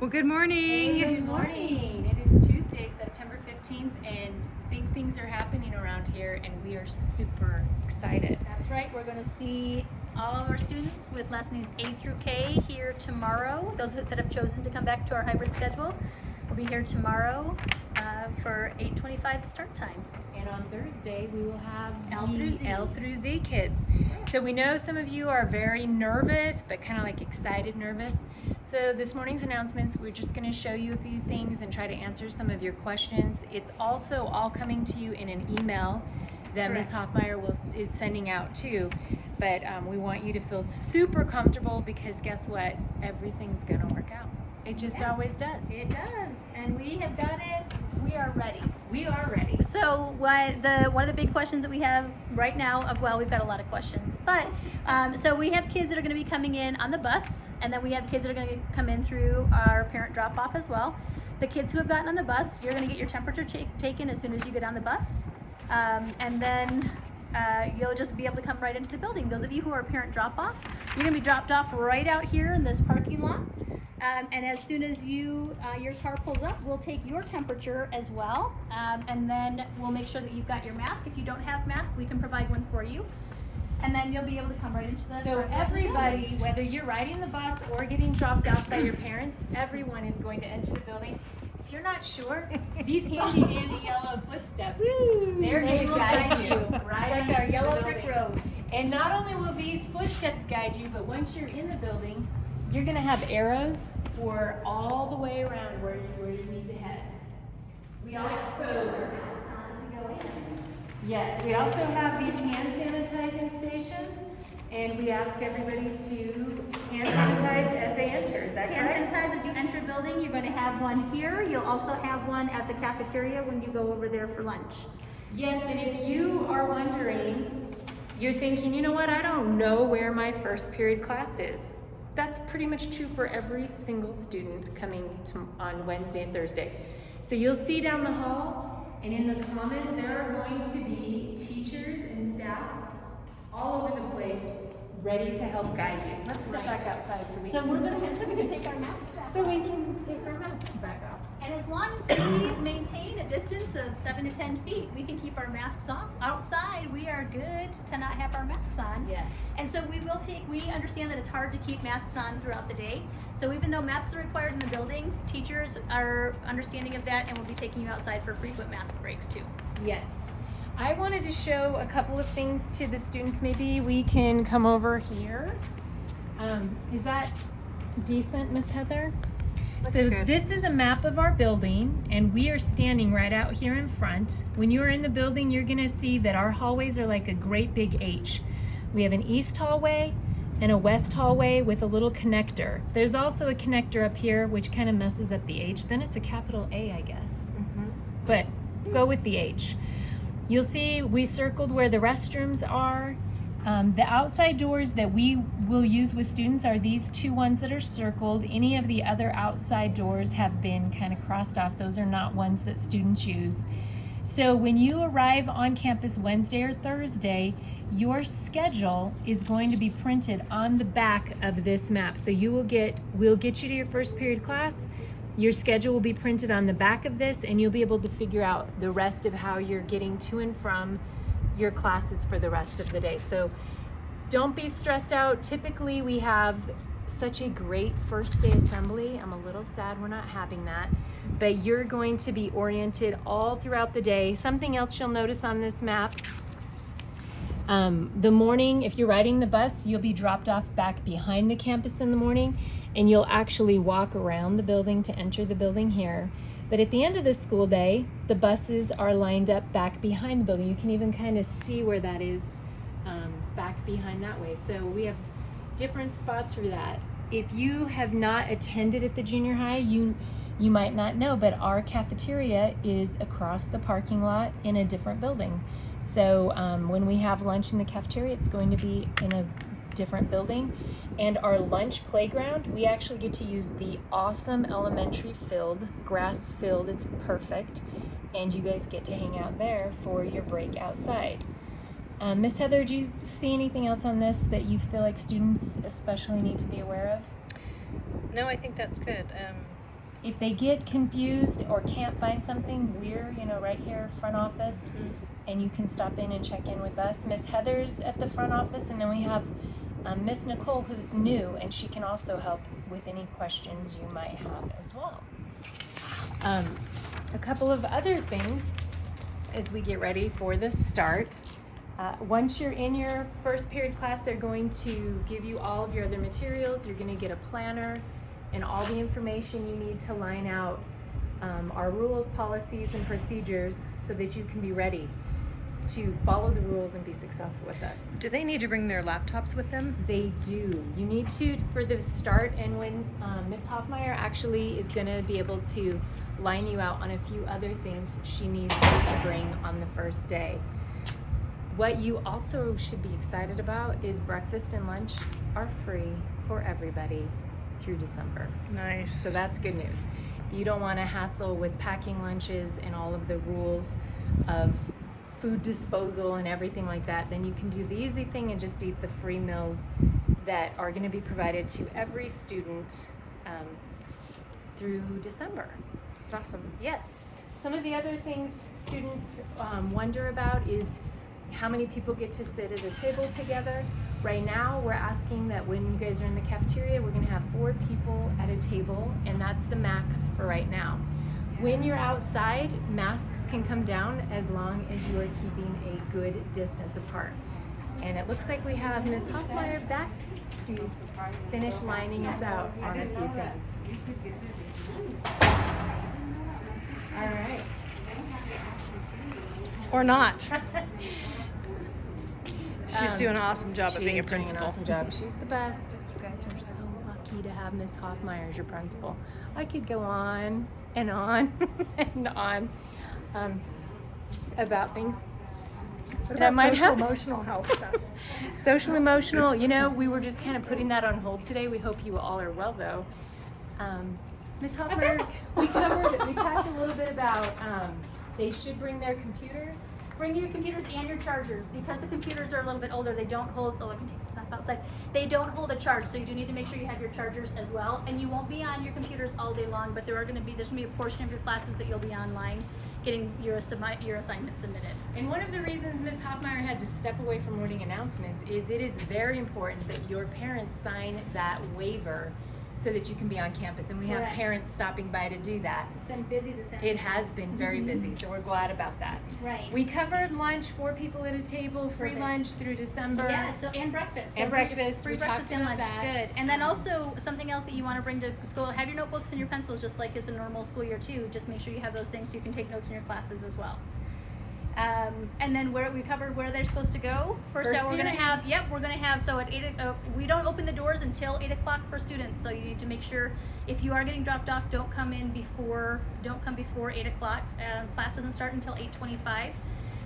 Well, good morning. Hey, good morning. It is Tuesday, September 15th, and big things are happening around here, and we are super excited. That's right. We're going to see all of our students with last names A through K here tomorrow. Those that have chosen to come back to our hybrid schedule will be here tomorrow for 8:25 start time. And on Thursday, we will have L through Z. L through Z kids. So we know some of you are very nervous, but kind of like excited nervous. So this morning's announcements, we're just going to show you a few things and try to answer some of your questions. It's also all coming to you in an email that Ms. Hoffmeyer is sending out too. But we want you to feel super comfortable because guess what? Everything's going to work out. It just always does. It does. And we have got it. We are ready. We are ready. So one of the big questions that we have right now, we've got a lot of questions, but so we have kids that are going to be coming in on the bus, and then we have kids that are going to come in through our parent drop-off as well. The kids who have gotten on the bus, you're going to get your temperature taken as soon as you get on the bus, and then you'll just be able to come right into the building. Those of you who are parent drop-off, you're going to be dropped off right out here in this parking lot. And as soon as your car pulls up, we'll take your temperature as well, and then we'll make sure that you've got your mask. If you don't have mask, we can provide one for you, and then you'll be able to come right into the So everybody, whether you're riding the bus or getting dropped off by your parents, everyone is going to enter the building. If you're not sure, these handy dandy yellow footsteps, they're going to guide you right it's like our into yellow the brick building. road. And not only will these footsteps guide you, but once you're in the building, you're going to have arrows for all the way around where you need to head. We also have these hand sanitizing stations, and we ask everybody to hand sanitize as they enter. Is that correct? Hand sanitize as you enter the building. You're going to have one here. You'll also have one at the cafeteria when you go over there for lunch. Yes, and if you are wondering, you're thinking, you know what, I don't know where my first period class is. That's pretty much true for every single student coming on Wednesday and Thursday. So you'll see down the hall, and in the comments, there are going to be teachers and staff all over the place ready to help guide you. Let's step back outside so we can take our masks off. So we can take our masks back off. And as long as we maintain a distance of 7 to 10 feet, we can keep our masks off. Outside, we are good to not have our masks on. Yes. And so we understand that it's hard to keep masks on throughout the day. So even though masks are required in the building, teachers are understanding of that and will be taking you outside for frequent mask breaks too. Yes. I wanted to show a couple of things to the students. Maybe we can come over here. Is that decent, Miss Heather? So this is a map of our building, and we are standing right out here in front. When you are in the building, you're gonna see that our hallways are like a great big H. We have an east hallway and a west hallway with a little connector. There's also a connector up here, which kind of messes up the H. Then it's a capital A, I guess. But go with the H. You'll see we circled where the restrooms are. The outside doors that we will use with students are these two ones that are circled. Any of the other outside doors have been kind of crossed off. Those are not ones that students use. So when you arrive on campus Wednesday or Thursday, your schedule is going to be printed on the back of this map. So we'll get you to your first period class. Your schedule will be printed on the back of this, and you'll be able to figure out the rest of how you're getting to and from your classes for the rest of the day. So don't be stressed out. Typically we have such a great first day assembly. I'm a little sad we're not having that, but you're going to be oriented all throughout the day. Something else you'll notice on this map, the morning, if you're riding the bus, you'll be dropped off back behind the campus in the morning, and you'll actually walk around the building to enter the building here. But at the end of the school day, the buses are lined up back behind the building. You can even kind of see where that is back behind that way. So we have different spots for that. If you have not attended at the junior high, you might not know, but our cafeteria is across the parking lot in a different building. So when we have lunch in the cafeteria, it's going to be in a different building. And our lunch playground, we actually get to use the awesome elementary field, grass field. It's perfect, and you guys get to hang out there for your break outside. Miss Heather, do you see anything else on this that you feel like students especially need to be aware of? No, I think that's good. If they get confused or can't find something, we're, right here, front office, and you can stop in and check in with us. Miss Heather's at the front office, and then we have Miss Nicole, who's new, and she can also help with any questions you might have as well. A couple of other things as we get ready for the start. Once you're in your first period class, they're going to give you all of your other materials. You're going to get a planner and all the information you need to line out our rules, policies, and procedures so that you can be ready to follow the rules and be successful with us. Do they need to bring their laptops with them? They do. You need to for the start, and when Ms. Hoffmeyer actually is going to be able to line you out on a few other things she needs you to bring on the first day. What you also should be excited about is breakfast and lunch are free for everybody through December. Nice. So that's good news. If you don't want to hassle with packing lunches and all of the rules of food disposal and everything like that, then you can do the easy thing and just eat the free meals that are going to be provided to every student through December. That's awesome. Yes. Some of the other things students wonder about is how many people get to sit at a table together. Right now, we're asking that when you guys are in the cafeteria, we're going to have 4 people at a table, and that's the max for right now. When you're outside, masks can come down as long as you are keeping a good distance apart. And it looks like we have Ms. Hoffmeyer back to finish lining us out on a few things. All right. Or not. She's doing an awesome job of being a She's doing principal. an awesome job. She's the best. You guys are so lucky to have Miss Hoffmeyer as your principal. I could go on and on and on about things. What And I about might social have- emotional health stuff? Social emotional, we were just kind of putting that on hold today. We hope you all are well, though. Ms. Hoffmeyer, we talked a little bit about they should bring their computers. Bring your computers and your chargers. Because the computers are a little bit older, they don't hold, I can take the stuff outside. They don't hold a charge, so you do need to make sure you have your chargers as well. And you won't be on your computers all day long, but there's gonna be a portion of your classes that you'll be online getting your assignments submitted. And one of the reasons Ms. Hoffmeyer had to step away from morning announcements is it is very important that your parents sign that waiver so that you can be on campus. And we have Correct. parents stopping by to do that. It's been busy this afternoon. It has been very busy, so we're glad about that. Right. We covered lunch, 4 people at a table, free Perfect. lunch through December. Yeah, and breakfast. And breakfast, Free we breakfast talked and about lunch. that. Good. And then also something else that you want to bring to school, have your notebooks and your pencils just like it's a normal school year too. Just make sure you have those things so you can take notes in your classes as well. And then we covered where they're supposed to go. First out, we're going to have, so at 8, we don't open the doors until 8 o'clock for students. So you need to make sure if you are getting dropped off, don't come before 8 o'clock. Class doesn't start until 8:25.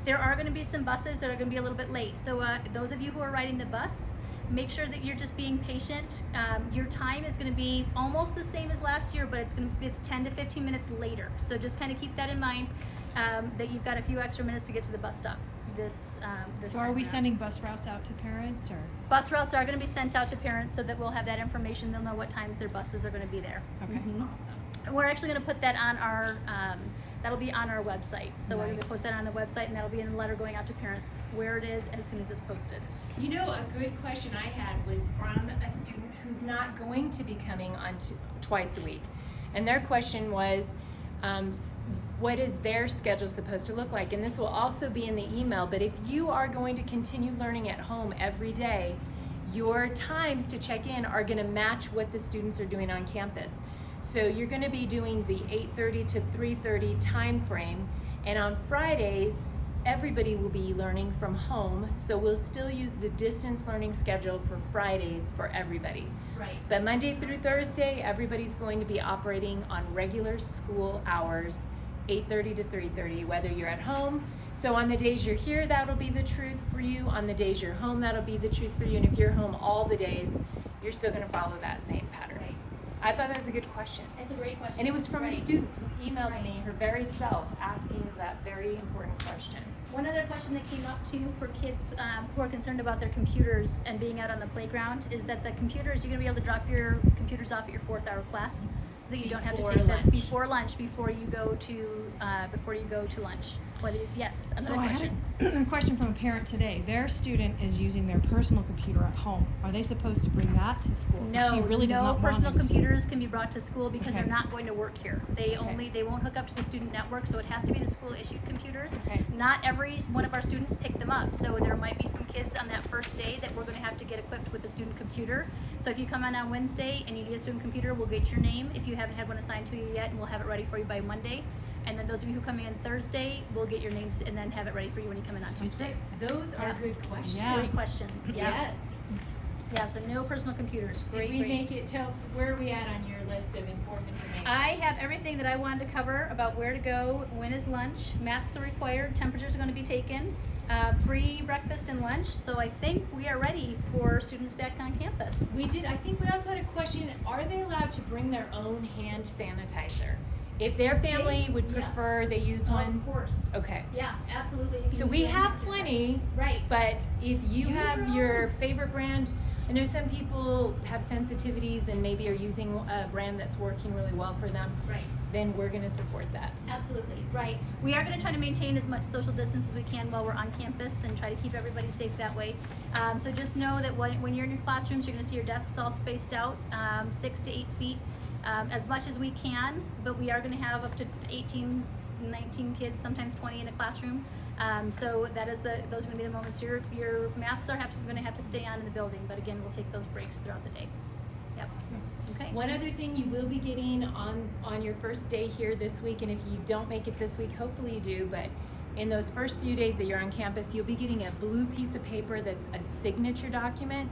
There are going to be some buses that are going to be a little bit late. So those of you who are riding the bus, make sure that you're just being patient. Your time is going to be almost the same as last year, but it's 10 to 15 minutes later. So just kind of keep that in mind. That you've got a few extra minutes to get to the bus stop this So time are we around. sending bus routes out to parents or? Bus routes are going to be sent out to parents so that we'll have that information. They'll know what times their buses are going to be there. Okay. Awesome. We're actually going to put that on our that'll be on our website. So we're going to Nice. post that on the website, and that'll be in a letter going out to parents where it is as soon as it's posted. A good question I had was from a student who's not going to be coming on twice a week. And their question was, what is their schedule supposed to look like? And this will also be in the email, but if you are going to continue learning at home every day, your times to check in are going to match what the students are doing on campus. So you're going to be doing the 8:30 to 3:30 time frame, and on Fridays, everybody will be learning from home, so we'll still use the distance learning schedule for Fridays for everybody. Right. But Monday through Thursday, everybody's going to be operating on regular school hours, 8:30 to 3:30, whether you're at home. So on the days you're here, that'll be the truth for you. On the days you're home, that'll be the truth for you. And if you're home all the days, you're still going to follow that same pattern. Right. I thought that was a good question. It's a great question. And it was from a Right. student who emailed me her very self asking that very important question. One other question that came up too for kids who are concerned about their computers and being out on the playground is that the computers, you're going to be able to drop your computers off at your 4th hour class. so that you don't have to Before take them lunch. before lunch, before you go to lunch. Yes, So another I question. had a question from a parent today. Their student is using their personal computer at home. Are they supposed to bring that to school? 'Cause No, she really does no not personal want them to. computers can be brought to school because Okay. they're not going to work here. They won't hook up to the student network, so it has to be the school issued computers. Okay. Not every one of our students pick them up, so there might be some kids on that first day that we're going to have to get equipped with a student computer. So if you come in on Wednesday and you need a student computer, we'll get your name if you haven't had one assigned to you yet, and we'll have it ready for you by Monday. And then those of you who come in Thursday, we'll get your names and then have it ready for you when you come in on Tuesday. Those are Yeah. good questions. Yeah. Great questions. Yeah. Yes. Yeah, so no personal computers. Did Great, we great. make it? Where are we at on your list of important information? I have everything that I wanted to cover about where to go, when is lunch, masks are required, temperatures are going to be taken, free breakfast and lunch. So I think we are ready for students back on campus. We did. I think we also had a question. Are they allowed to bring their own hand sanitizer? If their family would yeah. prefer they use one. Of course. Okay. Yeah, absolutely. You can So use we your have hand sanitizer. plenty, Right. but if you Use have your your own. favorite brand, I know some people have sensitivities and maybe are using a brand that's working really well for them, Right. then we're going to support that. Absolutely, right. We are going to try to maintain as much social distance as we can while we're on campus and try to keep everybody safe that way. So just know that when you're in your classrooms, you're going to see your desks all spaced out 6 to 8 feet, as much as we can, but we are going to have up to 18, 19 kids, sometimes 20 in a classroom. So that is those are going to be the moments your masks are going to have to stay on in the building, but again, we'll take those breaks throughout the day. Yep. Awesome. Okay. One other thing you will be getting on your first day here this week, and if you don't make it this week, hopefully you do, but in those first few days that you're on campus, you'll be getting a blue piece of paper that's a signature document,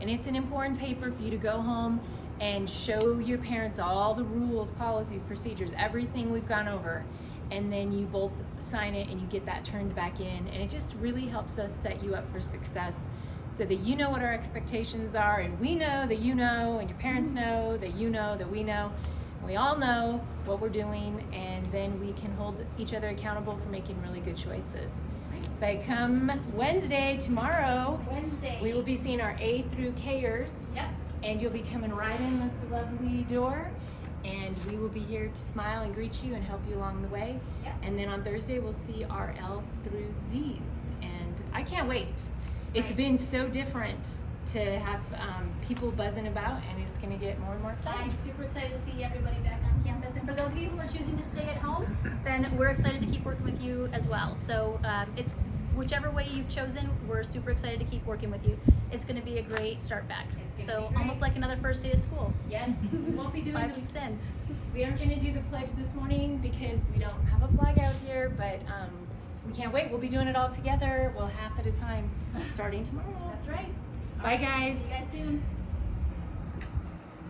and it's an important paper for you to go home and show your parents all the rules, policies, procedures, everything we've gone over, and then you both sign it and you get that turned back in, and it just really helps us set you up for success so that you know what our expectations are, and we know that you know, and your parents know that you know that we know. We all know what we're doing, and then we can hold each other accountable for making really good choices. But come Wednesday, tomorrow, Wednesday. we will be seeing our A through Kers, Yep. and you'll be coming right in this lovely door, and we will be here to smile and greet you and help you along the way. Yep. And then on Thursday, we'll see our L through Zs, and I can't wait. It's Right. been so different to have people buzzing about, and it's going to get more and more exciting. I'm super excited to see everybody back on campus. And for those of you who are choosing to stay at home, then we're excited to keep working with you as well. So it's whichever way you've chosen, we're super excited to keep working with you. It's going to be a great start back. It's gonna So be almost great. like another first day of school. Yes, we won't be doing 5 weeks in. We aren't going to do the pledge this morning because we don't have a flag out here, but we can't wait. We'll be doing it all together. Well, half at a time, starting tomorrow. That's right. Bye, guys. See you guys soon.